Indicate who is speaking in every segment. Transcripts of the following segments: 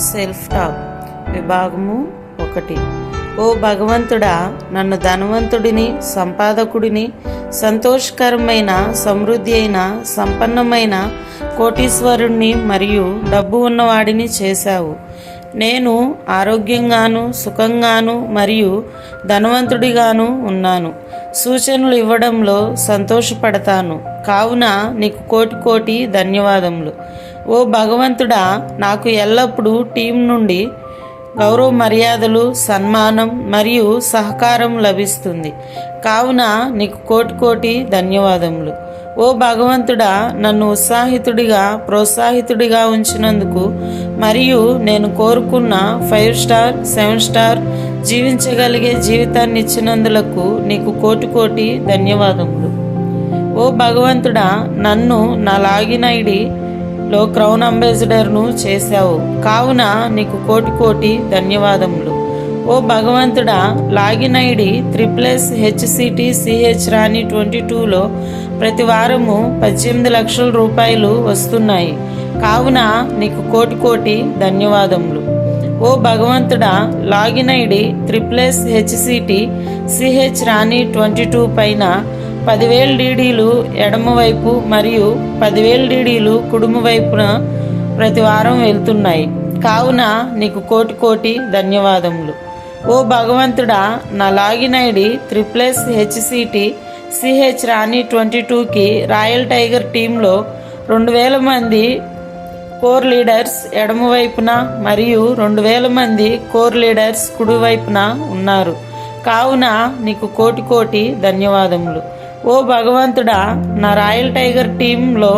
Speaker 1: Self talk విభాగము 1. ఓ భగవంతుడా, నన్ను ధనవంతుడిని, సంపాదకుడిని, సంతోషకరమైన, సమృద్ధి అయిన, సంపన్నమైన, కోటీశ్వరుణ్ణి మరియు డబ్బు ఉన్నవాడిని చేశావు. నేను ఆరోగ్యంగాను, సుఖంగాను మరియు ధనవంతుడిగాను ఉన్నాను. సూచనలు ఇవ్వడంలో సంతోషపడతాను. కావున నీకు కోటి కోటి ధన్యవాదములు. ఓ భగవంతుడా, నాకు ఎల్లప్పుడూ టీం నుండి గౌరవ మర్యాదలు, సన్మానం మరియు సహకారం లభిస్తుంది. కావున నీకు కోటి కోటి ధన్యవాదములు. ఓ భగవంతుడా, నన్ను ఉత్సాహితుడిగా, ప్రోత్సాహితుడిగా ఉంచినందుకు మరియు నేను కోరుకున్న 5 స్టార్ 7 స్టార్ జీవించగలిగే జీవితాన్ని ఇచ్చినందులకు నీకు కోటి కోటి ధన్యవాదములు. ఓ భగవంతుడా, నన్ను నా లాగిన్ ఐడిలో క్రౌన్ అంబాసిడర్ను చేశావు. కావున నీకు కోటి కోటి ధన్యవాదములు. ఓ భగవంతుడా, లాగిన్ ఐడి HCT రాణి 22లో ప్రతి వారము 18 లక్షల రూపాయలు వస్తున్నాయి. కావున నీకు కోటి కోటి ధన్యవాదములు. ఓ భగవంతుడా, లాగిన్ ఐడి HCT రాణి 22 పైన 10,000 డీడీలు ఎడమవైపు మరియు 10,000 డీడీలు కుడుము వైపున ప్రతి వారం వెళ్తున్నాయి. కావున నీకు కోటి కోటి ధన్యవాదములు. ఓ భగవంతుడా, నా లాగిన్ ఐడి HCT రాణి 22కి రాయల్ టైగర్ టీంలో 2,000 మంది కోర్ లీడర్స్ ఎడమవైపున మరియు 2,000 మంది కోర్ లీడర్స్ కుడివైపున ఉన్నారు. కావున నీకు కోటి కోటి ధన్యవాదములు. ఓ భగవంతుడా, నా రాయల్ టైగర్ టీంలో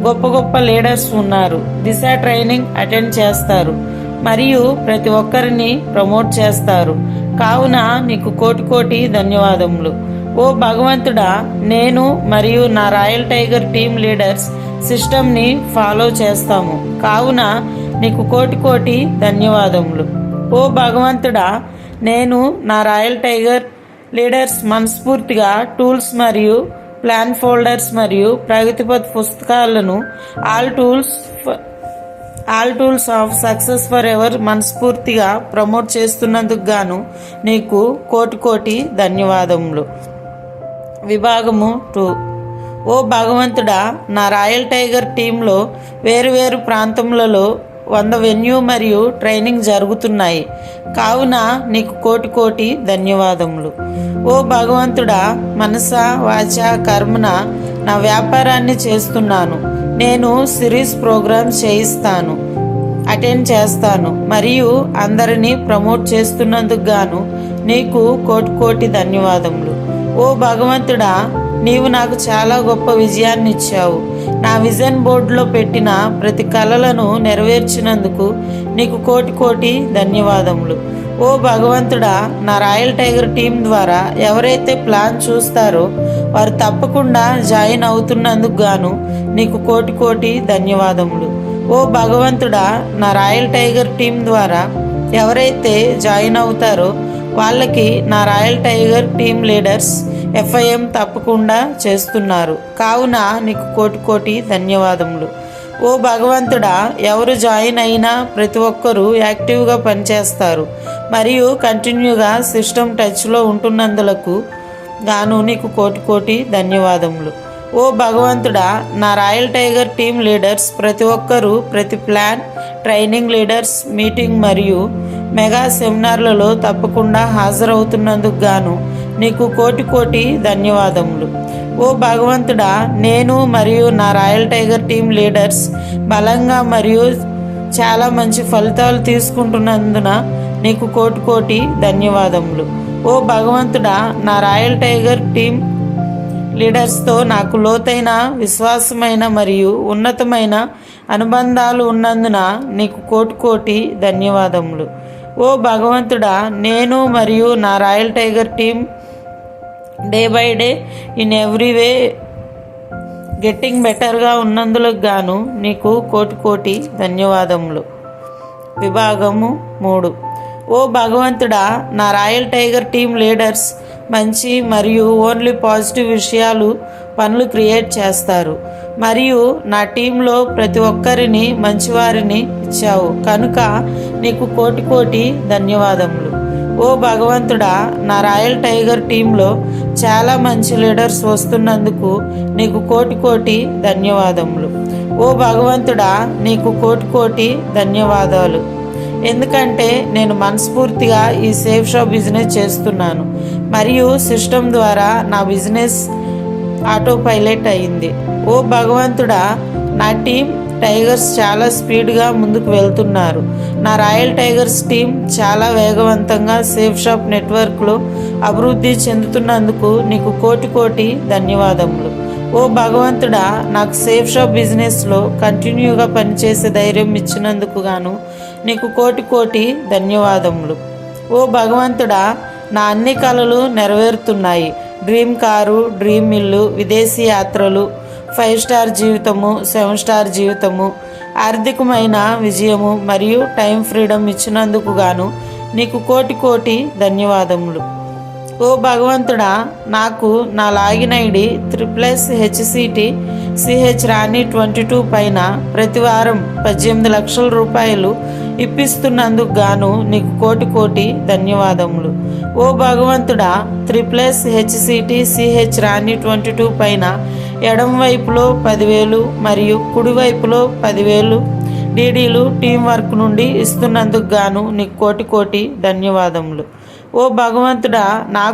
Speaker 1: గొప్ప గొప్ప లీడర్స్ ఉన్నారు. దిశ ట్రైనింగ్ అటెండ్ చేస్తారు మరియు ప్రతి ఒక్కరిని ప్రమోట్ చేస్తారు. కావున నీకు కోటి కోటి ధన్యవాదములు. ఓ భగవంతుడా, నేను మరియు నా రాయల్ టైగర్ టీం లీడర్స్ సిస్టమ్ని ఫాలో చేస్తాము. కావున నీకు కోటి కోటి ధన్యవాదములు. ఓ భగవంతుడా, నేను నా రాయల్ టైగర్ లీడర్స్ మనస్ఫూర్తిగా టూల్స్ మరియు ప్లాన్ ఫోల్డర్స్ మరియు ప్రగతిపథ్ పుస్తకాలను all tools of success for ever మనస్ఫూర్తిగా ప్రమోట్ చేస్తున్నందుకు గాను నీకు కోటి కోటి ధన్యవాదములు. విభాగము 2. ఓ భగవంతుడా, నా రాయల్ టైగర్ టీంలో వేరువేరు ప్రాంతములలో 100 వెన్యూ మరియు ట్రైనింగ్ జరుగుతున్నాయి. కావున నీకు కోటి కోటి ధన్యవాదములు. ఓ భగవంతుడా, మనస వాచ కర్మన నా వ్యాపారాన్ని చేస్తున్నాను. నేను సిరీస్ ప్రోగ్రామ్స్ చేయిస్తాను, అటెండ్ చేస్తాను మరియు అందరినీ ప్రమోట్ చేస్తున్నందుకు గాను నీకు కోటి కోటి ధన్యవాదములు. ఓ భగవంతుడా, నీవు నాకు చాలా గొప్ప విజయాన్ని ఇచ్చావు. నా విజన్ బోర్డులో పెట్టిన ప్రతి కలలను నెరవేర్చినందుకు నీకు కోటి కోటి ధన్యవాదములు. ఓ భగవంతుడా, నా రాయల్ టైగర్ టీం ద్వారా ఎవరైతే ప్లాన్ చూస్తారో వారు తప్పకుండా జాయిన్ అవుతున్నందుకు గాను నీకు కోటి కోటి ధన్యవాదములు. ఓ భగవంతుడా, నా రాయల్ టైగర్ టీం ద్వారా ఎవరైతే జాయిన్ అవుతారో వాళ్ళకి నా royal tiger team leaders FIM తప్పకుండా చేస్తున్నారు. కావున నీకు కోటి కోటి ధన్యవాదములు. ఓ భగవంతుడా, ఎవరు జాయిన్ అయినా ప్రతి ఒక్కరూ యాక్టివ్గా పనిచేస్తారు మరియు కంటిన్యూగా సిస్టమ్ టచ్లో ఉంటున్నందులకు గాను నీకు కోటి కోటి ధన్యవాదములు. ఓ భగవంతుడా, నా రాయల్ టైగర్ టీం లీడర్స్ ప్రతి ఒక్కరూ ప్రతి ప్లాన్, ట్రైనింగ్, లీడర్స్ మీటింగ్ మరియు మెగా సెమినార్లలో తప్పకుండా హాజరవుతున్నందుకు గాను నీకు కోటి కోటి ధన్యవాదములు. ఓ భగవంతుడా, నేను మరియు నా రాయల్ టైగర్ టీం లీడర్స్ బలంగా మరియు చాలా మంచి ఫలితాలు తీసుకుంటున్నందున నీకు కోటి కోటి ధన్యవాదములు. ఓ భగవంతుడా, నా రాయల్ టైగర్ టీం లీడర్స్తో నాకు లోతైన, విశ్వాసమైన మరియు ఉన్నతమైన అనుబంధాలు ఉన్నందున నీకు కోటి కోటి ధన్యవాదములు. ఓ భగవంతుడా, నేను మరియు నా royal tiger team day by day in every way getting బెటర్గా ఉన్నందులకు గాను నీకు కోటి కోటి ధన్యవాదములు. విభాగము 3. ఓ భగవంతుడా, నా రాయల్ టైగర్ టీం లీడర్స్ మంచి మరియు ఓన్లీ పాజిటివ్ విషయాలు పనులు క్రియేట్ చేస్తారు. మరియు నా టీంలో ప్రతి ఒక్కరిని మంచివారిని ఇచ్చావు కనుక నీకు కోటి కోటి ధన్యవాదములు. ఓ భగవంతుడా, నా రాయల్ టైగర్ టీంలో చాలా మంచి లీడర్స్ వస్తున్నందుకు నీకు కోటి కోటి ధన్యవాదములు. ఓ భగవంతుడా, నీకు కోటి కోటి ధన్యవాదాలు. ఎందుకంటే నేను మనస్ఫూర్తిగా ఈ సేఫ్ షాప్ బిజినెస్ చేస్తున్నాను మరియు సిస్టమ్ ద్వారా నా బిజినెస్ ఆటో పైలట్ అయింది. ఓ భగవంతుడా, నా టీం టైగర్స్ చాలా స్పీడ్గా ముందుకు వెళ్తున్నారు. నా రాయల్ టైగర్స్ టీం చాలా వేగవంతంగా సేఫ్ షాప్ నెట్వర్క్లో అభివృద్ధి చెందుతున్నందుకు నీకు కోటి కోటి ధన్యవాదములు. ఓ భగవంతుడా, నాకు సేఫ్ షాప్ బిజినెస్లో కంటిన్యూగా పనిచేసే ధైర్యం ఇచ్చినందుకు గాను నీకు కోటి కోటి ధన్యవాదములు. ఓ భగవంతుడా, నా అన్ని కలలు నెరవేరుతున్నాయి. డ్రీమ్ కారు, డ్రీమ్ ఇల్లు, విదేశీ యాత్రలు, 5 స్టార్ జీవితము, 7 స్టార్ జీవితము, ఆర్థికమైన విజయము మరియు టైం ఫ్రీడమ్ ఇచ్చినందుకు గాను నీకు కోటి కోటి ధన్యవాదములు. ఓ భగవంతుడా, నాకు నా లాగిన్ ఐడి HCT/CH-RANI22 పైన ప్రతి వారం 18 లక్షల రూపాయలు ఇప్పిస్తున్నందుకు గాను నీకు కోటి కోటి ధన్యవాదములు. ఓ భగవంతుడా, HCT/CH-RANI22 పైన ఎడమ వైపులో 10,000 మరియు కుడివైపులో 10,000 డీడీలు టీం వర్క్ నుండి ఇస్తున్నందుకు గాను నీకు కోటి కోటి ధన్యవాదములు. ఓ భగవంతుడా, నాకు